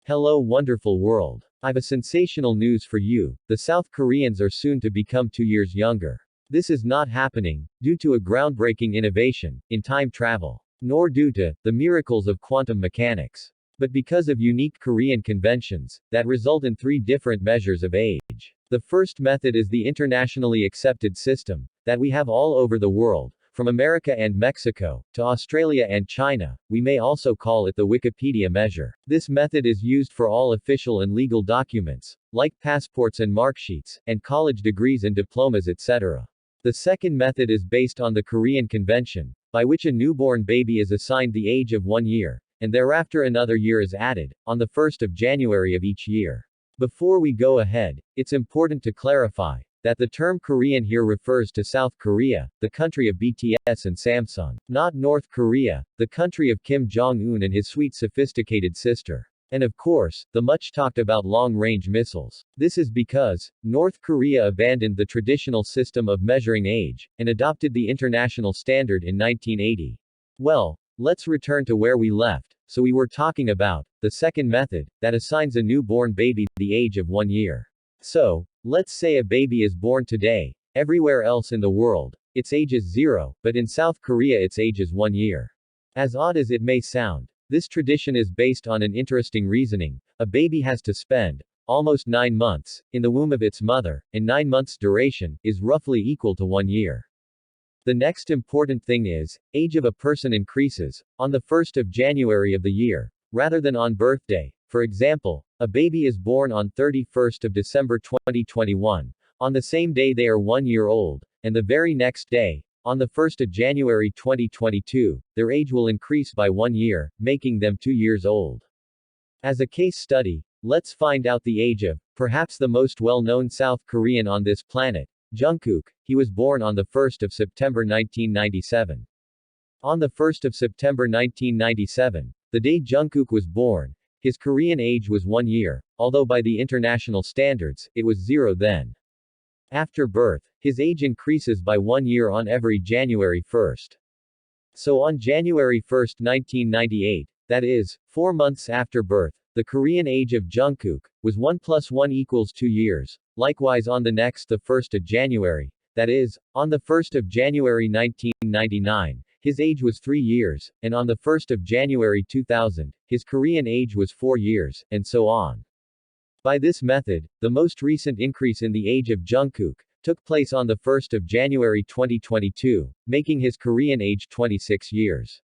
Hello, wonderful world. I've a sensational news for you. The South Koreans are soon to become 2 years younger. This is not happening due to a groundbreaking innovation in time travel, nor due to the miracles of quantum mechanics, but because of unique Korean conventions that result in three different measures of age. The first method is the internationally accepted system that we have all over the world, from America and Mexico to Australia and China. We may also call it the Wikipedia measure. This method is used for all official and legal documents, like passports and marksheets, and college degrees and diplomas, etc. The second method is based on the Korean Convention, by which a newborn baby is assigned the age of 1 year, and thereafter another year is added, on the 1st of January of each year. Before we go ahead, it's important to clarify that the term Korean here refers to South Korea, the country of BTS and Samsung, not North Korea, the country of Kim Jong-un and his sweet sophisticated sister. And of course, the much talked about long-range missiles. This is because North Korea abandoned the traditional system of measuring age and adopted the international standard in 1980. Well, let's return to where we left. So we were talking about the second method that assigns a newborn baby the age of 1 year. So, let's say a baby is born today. Everywhere else in the world, its age is 0, but in South Korea its age is 1 year. As odd as it may sound, this tradition is based on an interesting reasoning. A baby has to spend almost 9 months in the womb of its mother, and 9 months' duration is roughly equal to 1 year. The next important thing is, age of a person increases on the 1st of January of the year, rather than on birthday. For example, a baby is born on 31st of December 2021. On the same day they are 1 year old, and the very next day, on the 1st of January 2022, their age will increase by 1 year, making them 2 years old. As a case study, let's find out the age of, perhaps the most well-known South Korean on this planet, Jungkook. He was born on the 1st of September 1997. On the 1st of September 1997, the day Jungkook was born, his Korean age was 1 year, although by the international standards, it was 0 then. After birth, his age increases by 1 year on every January 1st. So on January 1st, 1998, that is, 4 months after birth, the Korean age of Jungkook was 1 plus 1 equals 2 years. Likewise on the next, the 1st of January, that is, on the 1st of January 1999, his age was 3 years, and on the 1st of January 2000, his Korean age was 4 years, and so on. By this method, the most recent increase in the age of Jungkook took place on the 1st of January 2022, making his Korean age 26 years.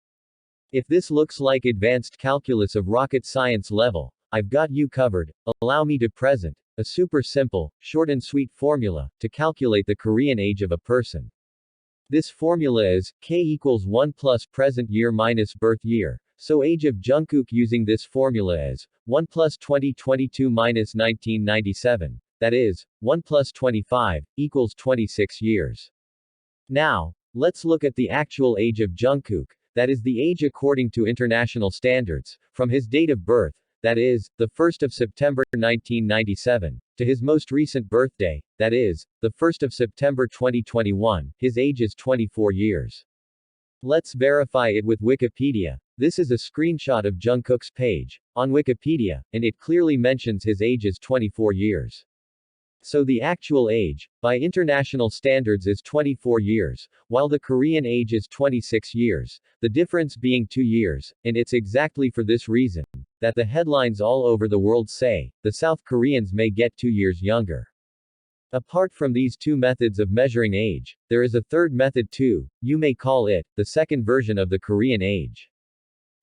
If this looks like advanced calculus of rocket science level, I've got you covered. Allow me to present a super simple, short and sweet formula to calculate the Korean age of a person. This formula is K equals 1 plus present year minus birth year. So age of Jungkook using this formula is 1 plus 2022 minus 1997. That is, 1 plus 25 equals 26 years. Now, let's look at the actual age of Jungkook. That is the age according to international standards, from his date of birth, that is, the 1st of September 1997, to his most recent birthday, that is, the 1st of September 2021, his age is 24 years. Let's verify it with Wikipedia. This is a screenshot of Jungkook's page on Wikipedia, and it clearly mentions his age is 24 years. So the actual age, by international standards, is 24 years, while the Korean age is 26 years, the difference being 2 years, and it's exactly for this reason that the headlines all over the world say, the South Koreans may get 2 years younger. Apart from these two methods of measuring age, there is a third method too. You may call it the second version of the Korean age.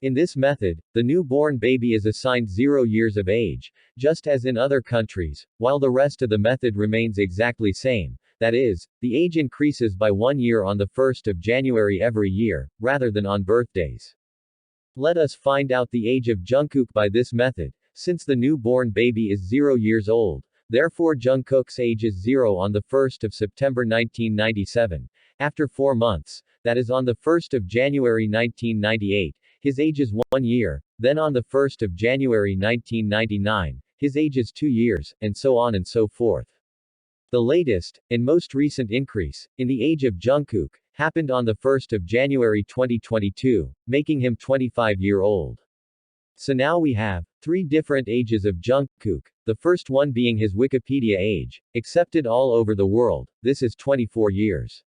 In this method, the newborn baby is assigned 0 years of age, just as in other countries, while the rest of the method remains exactly same. That is, the age increases by 1 year on the 1st of January every year, rather than on birthdays. Let us find out the age of Jungkook by this method. Since the newborn baby is 0 years old, therefore Jungkook's age is 0 on the 1st of September 1997. After 4 months, that is on the 1st of January 1998, his age is 1 year, then on the 1st of January 1999, his age is 2 years, and so on and so forth. The latest, and most recent increase, in the age of Jungkook, happened on the 1st of January 2022, making him 25-year-old. So now we have 3 different ages of Jungkook, the first one being his Wikipedia age, accepted all over the world, this is 24 years.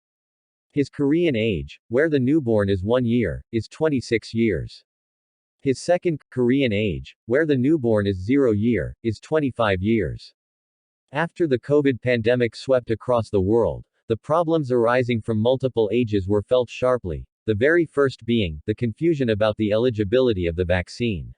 His Korean age, where the newborn is 1 year, is 26 years. His second, Korean age, where the newborn is 0 year, is 25 years. After the COVID pandemic swept across the world, the problems arising from multiple ages were felt sharply, the very first being the confusion about the eligibility of the vaccine.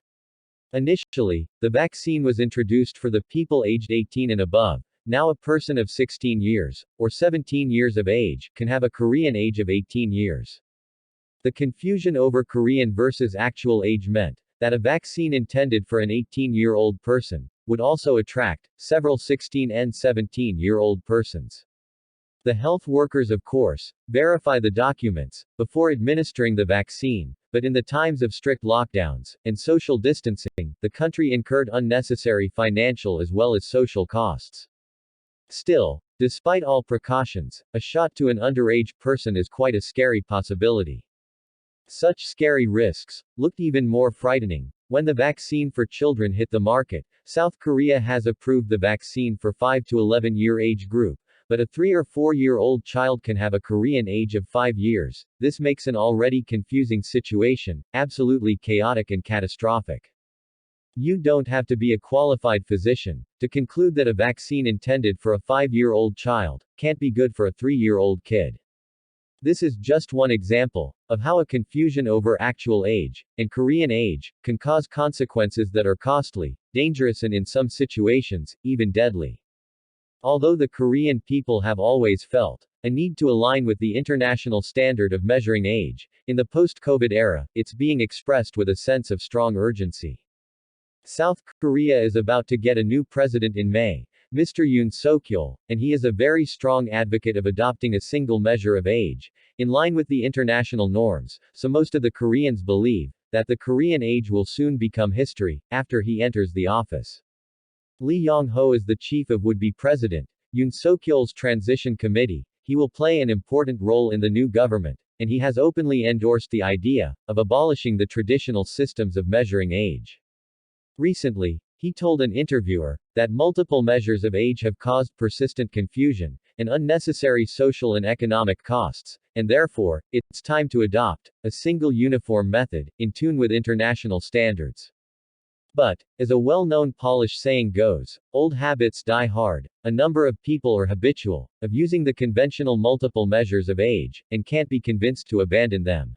Initially, the vaccine was introduced for the people aged 18 and above. Now a person of 16 years, or 17 years of age, can have a Korean age of 18 years. The confusion over Korean versus actual age meant that a vaccine intended for an 18-year-old person would also attract several 16 and 17-year-old persons. The health workers, of course, verify the documents before administering the vaccine, but in the times of strict lockdowns and social distancing, the country incurred unnecessary financial as well as social costs. Still, despite all precautions, a shot to an underage person is quite a scary possibility. Such scary risks looked even more frightening when the vaccine for children hit the market. South Korea has approved the vaccine for 5 to 11-year age group, but a 3 or 4-year-old child can have a Korean age of 5 years. This makes an already confusing situation absolutely chaotic and catastrophic. You don't have to be a qualified physician to conclude that a vaccine intended for a 5-year-old child can't be good for a 3-year-old kid. This is just one example of how a confusion over actual age and Korean age can cause consequences that are costly, dangerous, and in some situations, even deadly. Although the Korean people have always felt a need to align with the international standard of measuring age, in the post-COVID era, it's being expressed with a sense of strong urgency. South Korea is about to get a new president in May, Mr. Jungkook, and he is a very strong advocate of adopting a single measure of age, in line with the international norms, so most of the Koreans believe that the Korean age will soon become history after he enters the office. Lee Yong-ho is the chief of would-be President Yoon Suk-yeol's transition committee. He will play an important role in the new government, and he has openly endorsed the idea of abolishing the traditional systems of measuring age. Recently, he told an interviewer that multiple measures of age have caused persistent confusion and unnecessary social and economic costs, and therefore, it's time to adopt a single uniform method in tune with international standards. But, as a well-known Polish saying goes, old habits die hard. A number of people are habitual of using the conventional multiple measures of age, and can't be convinced to abandon them.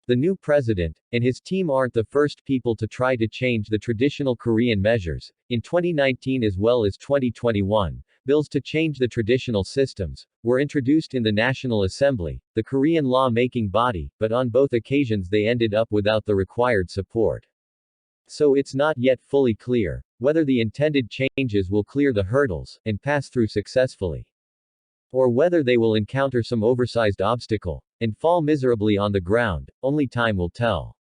The new president and his team aren't the first people to try to change the traditional Korean measures. In 2019 as well as 2021, bills to change the traditional systems were introduced in the National Assembly, the Korean law-making body, but on both occasions they ended up without the required support. So it's not yet fully clear whether the intended changes will clear the hurdles and pass through successfully, or whether they will encounter some oversized obstacle and fall miserably on the ground. Only time will tell.